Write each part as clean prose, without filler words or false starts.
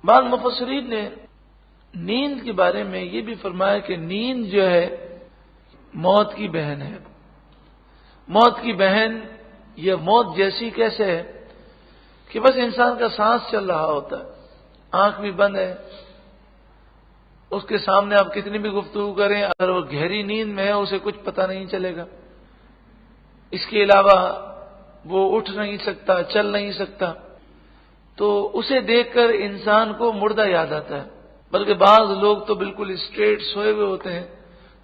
بعض مفسرین نے نیند کے بارے میں یہ بھی فرمایا کہ نیند جو ہے موت کی بہن ہے. موت کی بہن یہ موت جیسی کیسے ہے کہ بس انسان کا سانس چل رہا ہوتا ہے، آنکھ بھی بند ہے، اس کے سامنے آپ کتنی بھی گفتگو کریں، اگر وہ گہری نیند میں ہے اسے کچھ پتہ نہیں چلے گا. اس کے علاوہ وہ اٹھ نہیں سکتا، چل نہیں سکتا. تو اسے دیکھ کر انسان کو مردہ یاد آتا ہے، بلکہ بعض لوگ تو بالکل اسٹریٹ سوئے ہوئے ہوتے ہیں،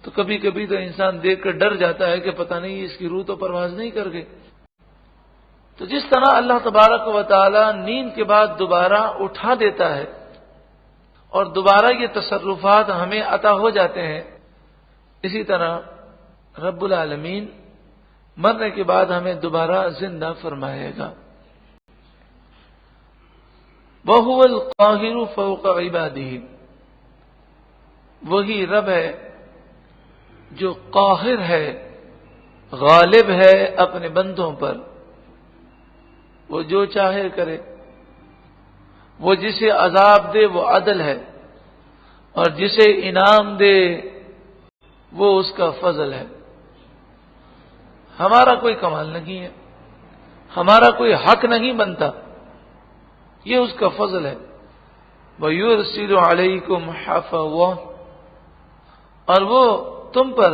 تو کبھی کبھی تو انسان دیکھ کر ڈر جاتا ہے کہ پتہ نہیں اس کی روح تو پرواز نہیں کر گئی. تو جس طرح اللہ تبارک و تعالی نیند کے بعد دوبارہ اٹھا دیتا ہے اور دوبارہ یہ تصرفات ہمیں عطا ہو جاتے ہیں، اسی طرح رب العالمین مرنے کے بعد ہمیں دوبارہ زندہ فرمائے گا. وَهُوَ الْقَاهِرُ فَوْقَ عِبَادِهِ، وہی رب ہے جو قاہر ہے، غالب ہے اپنے بندوں پر. وہ جو چاہے کرے، وہ جسے عذاب دے وہ عدل ہے، اور جسے انعام دے وہ اس کا فضل ہے. ہمارا کوئی کمال نہیں ہے، ہمارا کوئی حق نہیں بنتا، یہ اس کا فضل ہے. وَيُرْسِلُ عَلَيْكُمْ حَفَظًا، اور وہ تم پر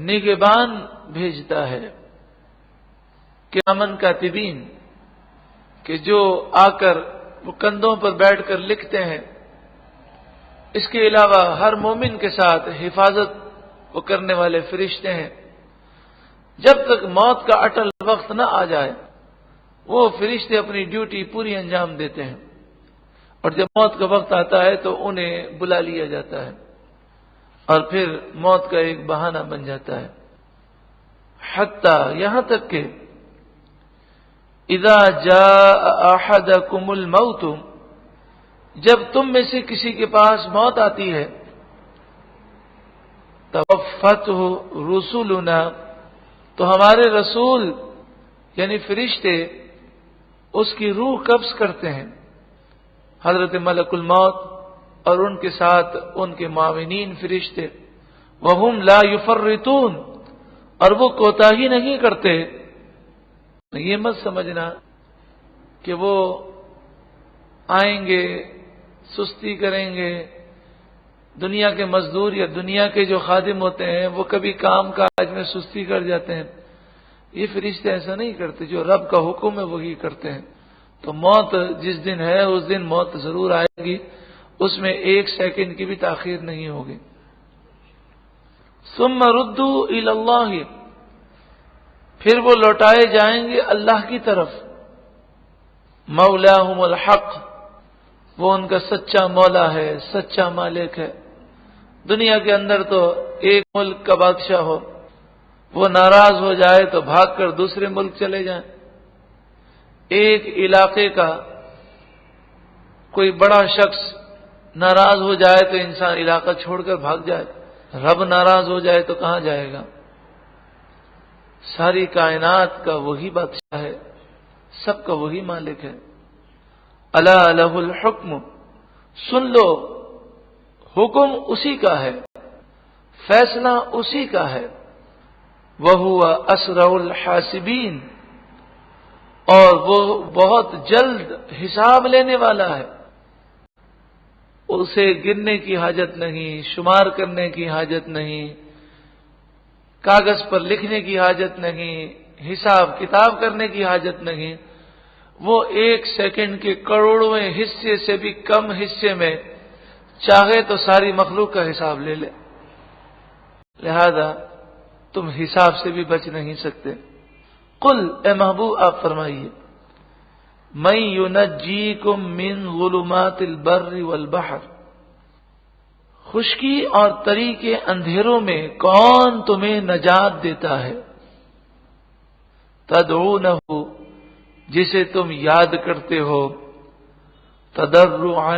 نگہبان بھیجتا ہے، کرامن کاتبین، کہ جو آ کر وہ کندھوں پر بیٹھ کر لکھتے ہیں. اس کے علاوہ ہر مومن کے ساتھ حفاظت وہ کرنے والے فرشتے ہیں. جب تک موت کا اٹل وقت نہ آ جائے وہ فرشتے اپنی ڈیوٹی پوری انجام دیتے ہیں، اور جب موت کا وقت آتا ہے تو انہیں بلا لیا جاتا ہے، اور پھر موت کا ایک بہانہ بن جاتا ہے. حتیٰ یہاں تک کہ اذا جاء احدکم الموت، جب تم میں سے کسی کے پاس موت آتی ہے، توفتہ رسولنا، تو ہمارے رسول یعنی فرشتے اس کی روح قبض کرتے ہیں. حضرت ملک الموت اور ان کے ساتھ ان کے معاونین فرشتے. وہم لا یفرطون، اور وہ کوتاہی نہیں کرتے. یہ مت سمجھنا کہ وہ آئیں گے سستی کریں گے. دنیا کے مزدور یا دنیا کے جو خادم ہوتے ہیں وہ کبھی کام کاج میں سستی کر جاتے ہیں. یہ فرشتے ایسا نہیں کرتے، جو رب کا حکم ہے وہی کرتے ہیں. تو موت جس دن ہے اس دن موت ضرور آئے گی، اس میں ایک سیکنڈ کی بھی تاخیر نہیں ہوگی. ثم ردوا الی اللہ، پھر وہ لوٹائے جائیں گے اللہ کی طرف. مولاہم الحق، وہ ان کا سچا مولا ہے، سچا مالک ہے. دنیا کے اندر تو ایک ملک کا بادشاہ ہو، وہ ناراض ہو جائے تو بھاگ کر دوسرے ملک چلے جائیں. ایک علاقے کا کوئی بڑا شخص ناراض ہو جائے تو انسان علاقہ چھوڑ کر بھاگ جائے. رب ناراض ہو جائے تو کہاں جائے گا؟ ساری کائنات کا وہی بادشاہ ہے، سب کا وہی مالک ہے. الا لہ الحکم، سن لو حکم اسی کا ہے، فیصلہ اسی کا ہے. وہو اسرع الحاسبین، اور وہ بہت جلد حساب لینے والا ہے. اسے گننے کی حاجت نہیں، شمار کرنے کی حاجت نہیں، کاغذ پر لکھنے کی حاجت نہیں، حساب کتاب کرنے کی حاجت نہیں. وہ ایک سیکنڈ کے کروڑویں حصے سے بھی کم حصے میں چاہے تو ساری مخلوق کا حساب لے لے. لہذا تم حساب سے بھی بچ نہیں سکتے. قل، اے محبوب آپ فرمائیے، من ینجیکم من ظلمات البر والبحر، خشکی اور تری کے اندھیروں میں کون تمہیں نجات دیتا ہے. تدعونہ، جسے تم یاد کرتے ہو، تضرعا،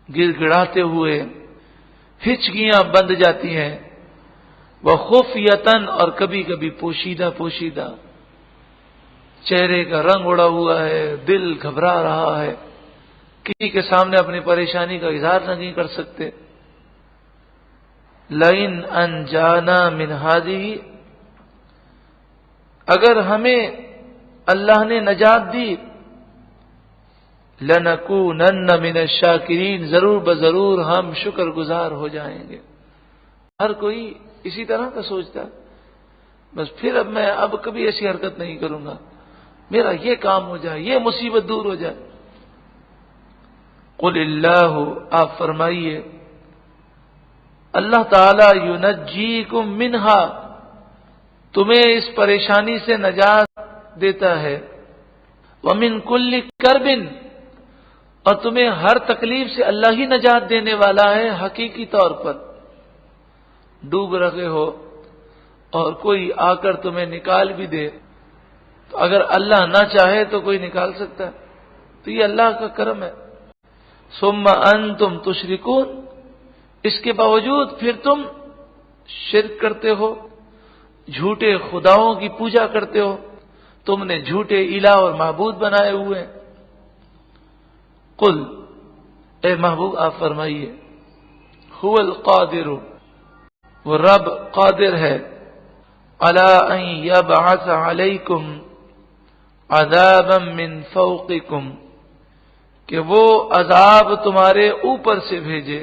گر گڑاتے ہوئے، ہچکیاں بند جاتی ہیں، وخفیتاً، اور کبھی کبھی پوشیدہ پوشیدہ. چہرے کا رنگ اڑا ہوا ہے، دل گھبرا رہا ہے کسی کے سامنے اپنی پریشانی کا اظہار نہیں کر سکتے. لئن انجانا من ہذہ، اگر ہمیں اللہ نے نجات دی، لنکونن من الشاکرین، ضرور بضرور ہم شکر گزار ہو جائیں گے. ہر کوئی اسی طرح کا سوچتا ہے، بس پھر اب کبھی ایسی حرکت نہیں کروں گا، میرا یہ کام ہو جائے، یہ مصیبت دور ہو جائے. قل اللہ، آپ فرمائیے اللہ تعالی ینجیکم منہا، تمہیں اس پریشانی سے نجات دیتا ہے. ومن کل کرب، اور تمہیں ہر تکلیف سے اللہ ہی نجات دینے والا ہے. حقیقی طور پر ڈوب رہے ہو اور کوئی آ کر تمہیں نکال بھی دے، تو اگر اللہ نہ چاہے تو کوئی نکال سکتا ہے؟ تو یہ اللہ کا کرم ہے. ثم انتم تشرکون، اس کے باوجود پھر تم شرک کرتے ہو، جھوٹے خداؤں کی پوجا کرتے ہو، تم نے جھوٹے الہ اور معبود بنائے ہوئے ہیں. قل، اے محبوب آپ فرمائیے، هو القادر، وہ رب قادر ہے، علی ان یبعث علیکم عذابا من فوقکم، کہ وہ عذاب تمہارے اوپر سے بھیجے.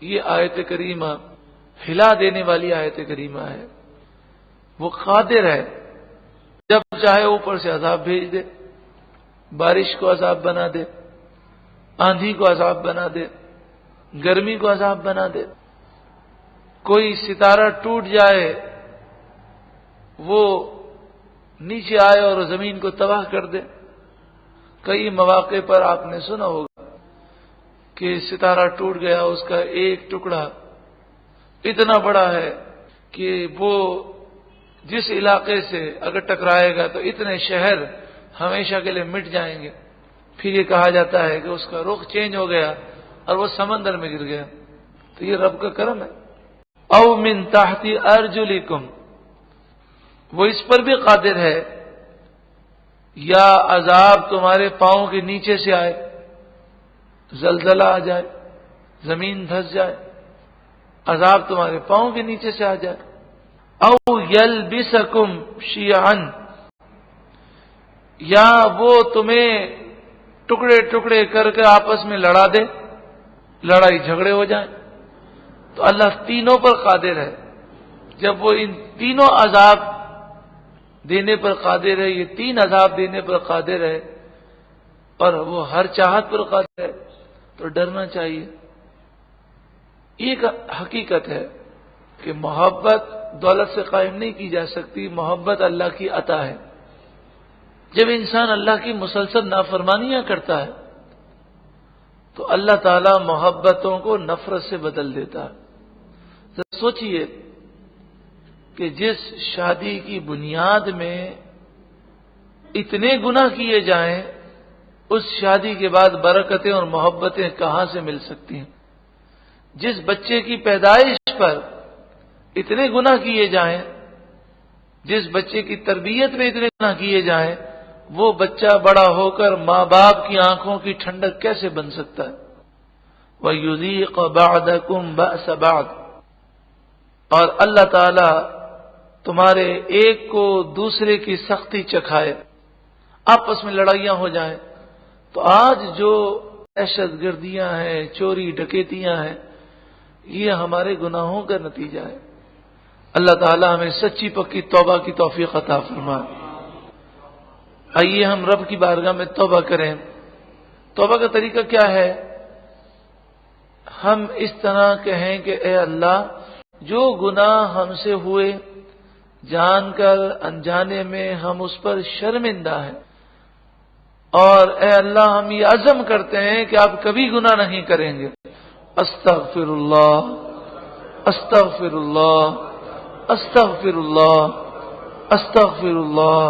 یہ آیت کریمہ ہلا دینے والی آیت کریمہ ہے. وہ قادر ہے، جب چاہے اوپر سے عذاب بھیج دے، بارش کو عذاب بنا دے، آندھی کو عذاب بنا دے، گرمی کو عذاب بنا دے. کوئی ستارہ ٹوٹ جائے، وہ نیچے آئے اور زمین کو تباہ کر دے. کئی مواقع پر آپ نے سنا ہوگا کہ ستارہ ٹوٹ گیا، اس کا ایک ٹکڑا اتنا بڑا ہے کہ وہ جس علاقے سے اگر ٹکرائے گا تو اتنے شہر ہمیشہ کے لیے مٹ جائیں گے. پھر یہ کہا جاتا ہے کہ اس کا رخ چینج ہو گیا اور وہ سمندر میں گر گیا. تو یہ رب کا کرم ہے. او من تحت ارجلکم، وہ اس پر بھی قادر ہے، یا عذاب تمہارے پاؤں کے نیچے سے آئے، زلزلہ آ جائے، زمین دھس جائے، عذاب تمہارے پاؤں کے نیچے سے آ جائے. او یلبسکم شیعا، یا وہ تمہیں ٹکڑے ٹکڑے کر کے آپس میں لڑا دے، لڑائی جھگڑے ہو جائیں. تو اللہ تینوں پر قادر ہے. جب وہ ان تینوں عذاب دینے پر قادر ہے، یہ تین عذاب دینے پر قادر ہے، اور وہ ہر چاہت پر قادر ہے، تو ڈرنا چاہیے. ایک حقیقت ہے کہ محبت دولت سے قائم نہیں کی جا سکتی، محبت اللہ کی عطا ہے. جب انسان اللہ کی مسلسل نافرمانیاں کرتا ہے تو اللہ تعالی محبتوں کو نفرت سے بدل دیتا ہے. سوچئے کہ جس شادی کی بنیاد میں اتنے گناہ کیے جائیں، اس شادی کے بعد برکتیں اور محبتیں کہاں سے مل سکتی ہیں؟ جس بچے کی پیدائش پر اتنے گناہ کیے جائیں، جس بچے کی تربیت میں اتنے گناہ کیے جائیں، وہ بچہ بڑا ہو کر ماں باپ کی آنکھوں کی ٹھنڈک کیسے بن سکتا ہے؟ وَيُذِيقَ بَعْضَكُمْ بَأْسَ بَعْضٍ، اور اللہ تعالی تمہارے ایک کو دوسرے کی سختی چکھائے، آپس میں لڑائیاں ہو جائیں. تو آج جو دہشت گردیاں ہیں، چوری ڈکیتیاں ہیں، یہ ہمارے گناہوں کا نتیجہ ہے. اللہ تعالی ہمیں سچی پکی توبہ کی توفیق عطا فرمائے. آئیے ہم رب کی بارگاہ میں توبہ کریں. توبہ کا طریقہ کیا ہے؟ ہم اس طرح کہیں کہ اے اللہ، جو گناہ ہم سے ہوئے، جان کر انجانے میں ہم اس پر شرمندہ ہیں، اور اے اللہ ہم یہ عزم کرتے ہیں کہ آپ کبھی گناہ نہیں کریں گے. استغفر اللہ، استغفر اللہ، استغفر اللہ، استغفر اللہ،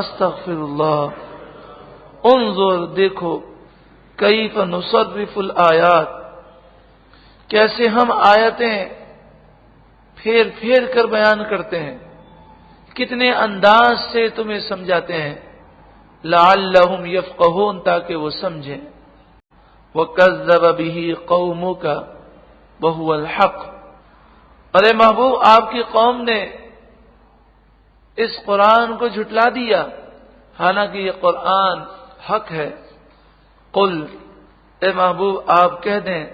استغفر اللہ. انظر، دیکھو، کیف نصرف الآیات، کیسے ہم آیتیں پھیر پھیر کر بیان کرتے ہیں، کتنے انداز سے تمہیں سمجھاتے ہیں. لعلہم یفقہون، تاکہ وہ سمجھیں. وَكَذَّبَ بِهِ قَوْمُكَ وَهُوَ الْحَقُّ، اور اے محبوب آپ کی قوم نے اس قرآن کو جھٹلا دیا حالانکہ یہ قرآن حق ہے۔ قل، اے محبوب آپ کہہ دیں،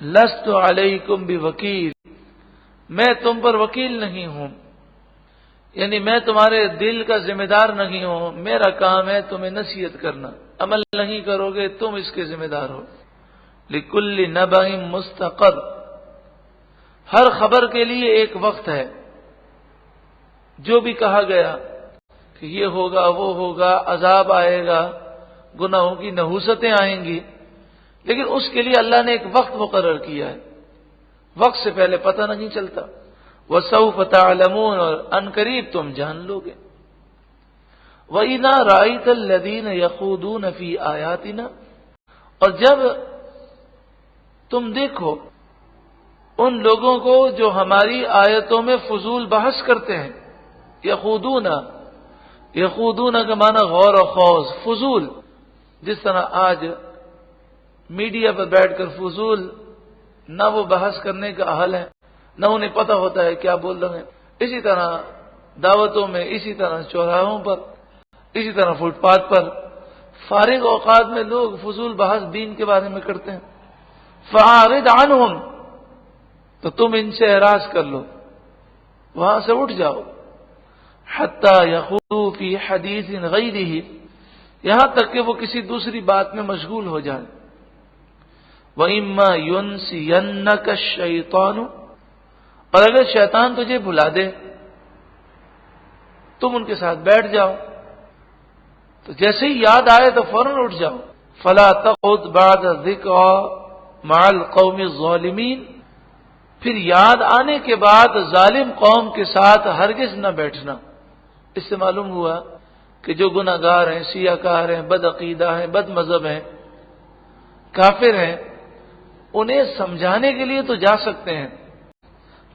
لست علیکم بوکیل، میں تم پر وکیل نہیں ہوں، یعنی میں تمہارے دل کا ذمہ دار نہیں ہوں، میرا کام ہے تمہیں نصیحت کرنا، عمل نہیں کرو گے تم اس کے ذمہ دار ہو۔ لکل نبأ مستقر، ہر خبر کے لیے ایک وقت ہے، جو بھی کہا گیا کہ یہ ہوگا وہ ہوگا، عذاب آئے گا، گناہوں کی نحوستیں آئیں گی، لیکن اس کے لیے اللہ نے ایک وقت مقرر کیا ہے، وقت سے پہلے پتہ نہیں چلتا۔ وَسَوْفَ تَعْلَمُونَ، اور ان قریب تم جان لو گے۔ وَإِذَا رَأَيْتَ الَّذِينَ يَخُوضُونَ فِي آيَاتِنَا، اور جب تم دیکھو ان لوگوں کو جو ہماری آیتوں میں فضول بحث کرتے ہیں، یخوضون، یخوضون کا معنی غور و خوض، فضول، جس طرح آج میڈیا پر بیٹھ کر فضول نہ وہ بحث کرنے کا اہل ہے، نہ انہیں پتہ ہوتا ہے کیا بول رہے ہیں، اسی طرح دعوتوں میں، اسی طرح چوراہوں پر، اسی طرح فٹ پاتھ پر فارغ اوقات میں لوگ فضول بحث دین کے بارے میں کرتے ہیں۔ فَأَعْرِضْ عَنْهُمْ، تو تم ان سے اعراض کر لو، وہاں سے اٹھ جاؤ۔ حَتَّى يَخُوضُوا فِي حَدِيثٍ غَيْرِهِ، یہاں تک کہ وہ کسی دوسری بات میں مشغول ہو جائیں۔ وَإِمَّا يُنْسِيَنَّكَ الشَّيْطَانُ، اور اگر شیطان تجھے بھلا دے تم ان کے ساتھ بیٹھ جاؤ، تو جیسے ہی یاد آئے تو فوراً اٹھ جاؤ۔ فَلَا تَقْعُدْ بَعْدَ الذِّكْرَىٰ مَعَ الْقَوْمِ الظَّالِمِينَ، پھر یاد آنے کے بعد ظالم قوم کے ساتھ ہرگز نہ بیٹھنا۔ اس سے معلوم ہوا کہ جو گناہ گار ہیں، سیاہ کار ہیں، بد عقیدہ ہیں، بد مذہب ہیں، کافر ہیں، انہیں سمجھانے کے لیے تو جا سکتے ہیں،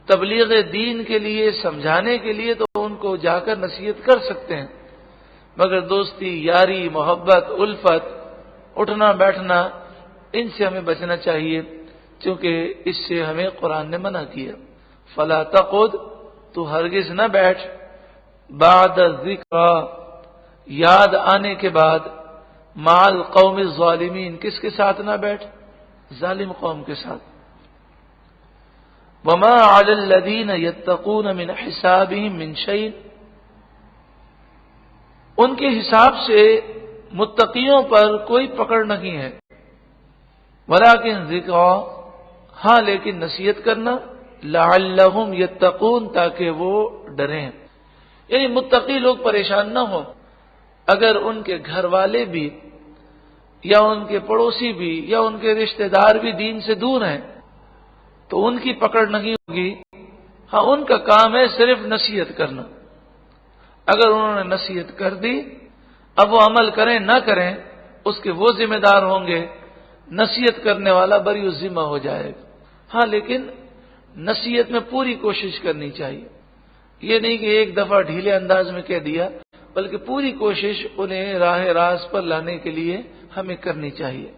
تبلیغ دین کے لیے، سمجھانے کے لیے تو ان کو جا کر نصیحت کر سکتے ہیں، مگر دوستی، یاری، محبت، الفت، اٹھنا بیٹھنا، ان سے ہمیں بچنا چاہیے، کیونکہ اس سے ہمیں قرآن نے منع کیا۔ فلا تقعد، تو ہرگز نہ بیٹھ، بعد الذکر، یاد آنے کے بعد، مع القوم الظالمین، کس کے ساتھ نہ بیٹھ؟ ظالم قوم کے ساتھ۔ وما علی الذین یتقون من حسابہم من شیء، ان کے حساب سے متقیوں پر کوئی پکڑ نہیں ہے۔ ولیکن ذکر، ہاں لیکن نصیحت کرنا، لعلہم یتقون، تاکہ وہ ڈریں، یعنی متقی لوگ پریشان نہ ہوں۔ اگر ان کے گھر والے بھی یا ان کے پڑوسی بھی یا ان کے رشتہ دار بھی دین سے دور ہیں تو ان کی پکڑ نہیں ہوگی، ہاں ان کا کام ہے صرف نصیحت کرنا۔ اگر انہوں نے نصیحت کر دی، اب وہ عمل کریں نہ کریں اس کے وہ ذمہ دار ہوں گے، نصیحت کرنے والا بری الذمہ ہو جائے گا۔ ہاں لیکن نصیحت میں پوری کوشش کرنی چاہیے، یہ نہیں کہ ایک دفعہ ڈھیلے انداز میں کہہ دیا، بلکہ پوری کوشش انہیں راہ راست پر لانے کے لیے ہمیں کرنی چاہیے۔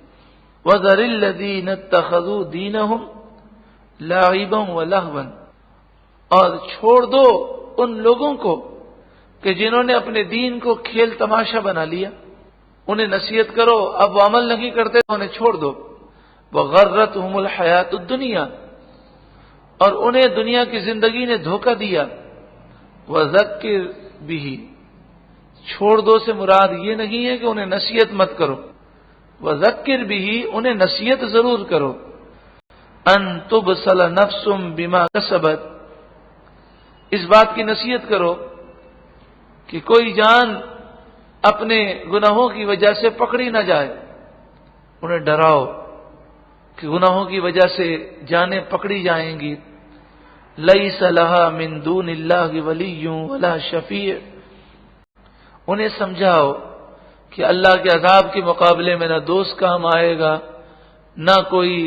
وَذَرِ الَّذِينَ اتَّخَذُوا دِينَهُمْ لَعِبًا وَلَهْوًا، اور چھوڑ دو ان لوگوں کو کہ جنہوں نے اپنے دین کو کھیل تماشا بنا لیا، انہیں نصیحت کرو، اب وہ عمل نہیں کرتے تو انہیں چھوڑ دو۔ وَغَرَّتْهُمُ الْحَيَاةُ الدُّنْيَا، اور انہیں دنیا کی زندگی نے دھوکہ دیا۔ وَذَكِّرْ بِهِ، چھوڑ دو سے مراد یہ نہیں ہے کہ انہیں نصیحت مت کرو، وَذَكِّرْ بِهِ، انہیں نصیحت ضرور کرو۔ أَن تُبْصَلَ نَفْسٌ بِمَا كَسَبَتْ، اس بات کی نصیحت کرو کہ کوئی جان اپنے گناہوں کی وجہ سے پکڑی نہ جائے، انہیں ڈراؤ کہ گناہوں کی وجہ سے جانیں پکڑی جائیں گی۔ لَيْسَ لَهَا مِن دُونِ اللَّهِ وَلِيٌّ وَلَا شَفِيعٌ، انہیں سمجھاؤ کہ اللہ کے عذاب کے مقابلے میں نہ دوست کام آئے گا، نہ کوئی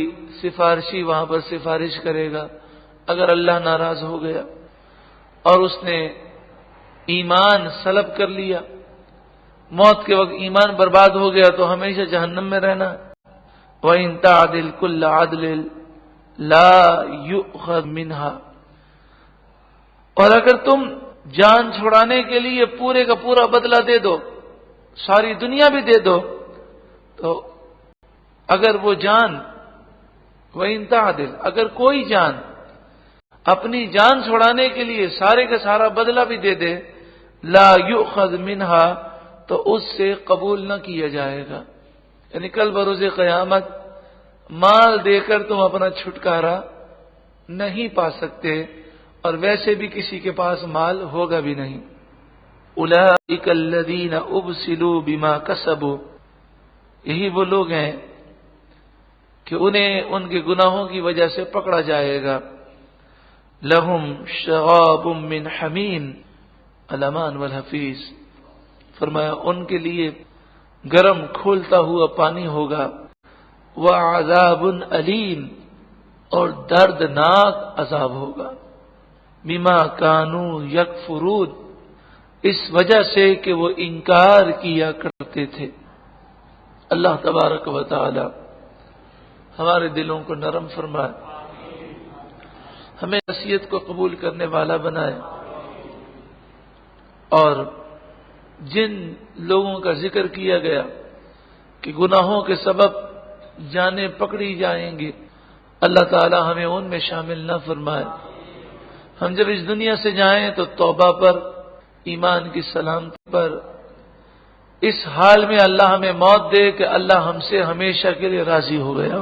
سفارشی وہاں پر سفارش کرے گا اگر اللہ ناراض ہو گیا اور اس نے ایمان سلب کر لیا، موت کے وقت ایمان برباد ہو گیا تو ہمیشہ جہنم میں رہنا۔ وَإِن تَعْدِلْ كُلَّ عَدْلٍ لَا يُؤْخَذْ مِنْهَا، اور اگر تم جان چھڑانے کے لیے پورے کا پورا بدلہ دے دو، ساری دنیا بھی دے دو، تو اگر وہ جان وَإِن تَعْدِلْ، اگر کوئی جان اپنی جان چھڑانے کے لیے سارے کا سارا بدلہ بھی دے دے، لا یؤخذ منہا، تو اس سے قبول نہ کیا جائے گا. یعنی کل بروز قیامت مال دے کر تم اپنا چھٹکارا نہیں پا سکتے، اور ویسے بھی کسی کے پاس مال ہوگا بھی نہیں. اولئک الذین ابسلوا بما کسبوا، یہی وہ لوگ ہیں کہ انہیں ان کے گناہوں کی وجہ سے پکڑا جائے گا. لہم شراب من حمیم الامان والحفیظ، فرمایا ان کے لیے گرم کھولتا ہوا پانی ہوگا. وعذاب علیم، اور دردناک عذاب ہوگا. بما کانوا یکفرون، اس وجہ سے کہ وہ انکار کیا کرتے تھے. اللہ تبارک و تعالی ہمارے دلوں کو نرم فرمائے، ہمیں نصیحت کو قبول کرنے والا بنائے، اور جن لوگوں کا ذکر کیا گیا کہ گناہوں کے سبب جانیں پکڑی جائیں گی، اللہ تعالی ہمیں ان میں شامل نہ فرمائے. ہم جب اس دنیا سے جائیں تو توبہ پر، ایمان کی سلامتی پر، اس حال میں اللہ ہمیں موت دے کہ اللہ ہم سے ہمیشہ کے لیے راضی ہو گیا.